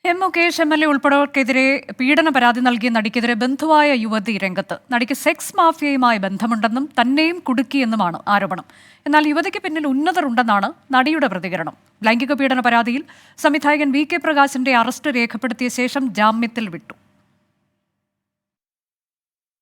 Mukesh MLA ഉൾപ്പെടെവർക്കെതിരെ പീഡന പരാതി നൽകിയ നടിക്കെതിരെ ബന്ധുവായ യുവതി രംഗത്ത്. നടിക്ക് സെക്സ് മാഫിയയുമായി ബന്ധമുണ്ടെന്നും തന്നെയും കുടുക്കിയെന്നുമാണ് ആരോപണം. എന്നാൽ യുവതിക്ക് പിന്നിൽ ഉന്നതർ ഉണ്ടെന്നാണ് നടിയുടെ പ്രതികരണം. ലൈംഗിക പീഡന പരാതിയിൽ സംവിധായകൻ VK പ്രകാശിന്റെ അറസ്റ്റ് രേഖപ്പെടുത്തിയ ശേഷം ജാമ്യത്തിൽ വിട്ടു.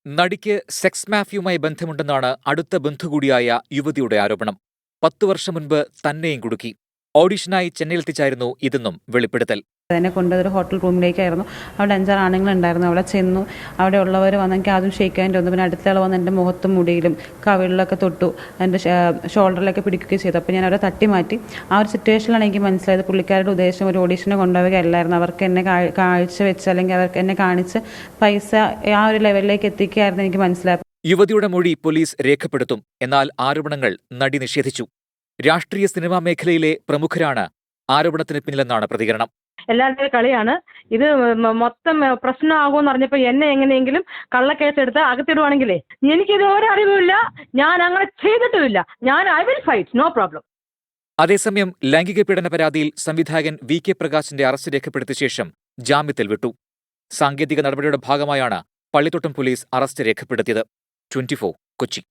നടിക്ക് സെക്സ് മാഫിയുമായി ബന്ധമുണ്ടെന്നാണ് അടുത്ത ബന്ധു കൂടിയായ യുവതിയുടെ ആരോപണം. 10 വർഷം മുൻപ് തന്നെയും കുടുക്കി. ഓഡിഷനായി ചെന്നൈയിലെത്തിച്ചായിരുന്നു ഇതെന്നും വെളിപ്പെടുത്തൽ. എന്നെ കൊണ്ടൊരു ഹോട്ടൽ റൂമിലേക്കായിരുന്നു. അവിടെ 5-6 ആണുങ്ങളുണ്ടായിരുന്നു. അവിടെ ചെന്നു. അവിടെ ഉള്ളവർ വന്ന് എനിക്ക് ആദ്യം ഷെയ്ക്കാൻ തോന്നുന്നു. പിന്നെ അടുത്തയാൾ വന്ന് എൻ്റെ മുഖത്തും മുടിയിലും കവിളിലൊക്കെ തൊട്ടു, എൻ്റെ ഷോൾഡറിലൊക്കെ പിടിക്കുകയും ചെയ്തു. അപ്പോൾ ഞാൻ അവരെ തട്ടി മാറ്റി. ആ ഒരു സിറ്റുവേഷനിലാണ് എനിക്ക് മനസ്സിലായത് പുള്ളിക്കാരുടെ ഉദ്ദേശം ഒരു ഓഡീഷന് കൊണ്ടുപോവുകയല്ലായിരുന്നു. അവർക്ക് എന്നെ കാഴ്ച വെച്ച് അല്ലെങ്കിൽ അവർക്ക് എന്നെ കാണിച്ച് പൈസ ആ ഒരു ലെവലിലേക്ക് എത്തിക്കുകയായിരുന്നു എനിക്ക് മനസ്സിലായത്. യുവതിയുടെ മൊഴി പോലീസ് രേഖപ്പെടുത്തും. എന്നാൽ ആരോപണങ്ങൾ നടി നിഷേധിച്ചു. രാഷ്ട്രീയ സിനിമാ മേഖലയിലെ പ്രമുഖരാണ് ആരോപണത്തിന് പിന്നിലെന്നാണ് പ്രതികരണം. എല്ലാവരുടെയും കളിയാണ് ഇത്. മൊത്തം പ്രശ്നമാകുമെന്ന് അറിഞ്ഞപ്പോൾ എന്നെ എങ്ങനെയെങ്കിലും കള്ളക്കേസ് എടുത്ത് അകത്തിടുവാണെങ്കിലേ എനിക്കിത് ഒരറിവുമില്ല, ഞാൻ അങ്ങനെ ചെയ്തിട്ടുമില്ല. I will fight, no problem. അതേസമയം ലൈംഗിക പീഡന പരാതിയിൽ സംവിധായകൻ VK പ്രകാശിന്റെ അറസ്റ്റ് രേഖപ്പെടുത്തിയ ശേഷം ജാമ്യത്തിൽ വിട്ടു. സാങ്കേതിക നടപടിയുടെ ഭാഗമായാണ് പള്ളിത്തോട്ടം പോലീസ് അറസ്റ്റ് രേഖപ്പെടുത്തിയത്. 24 കൊച്ചി.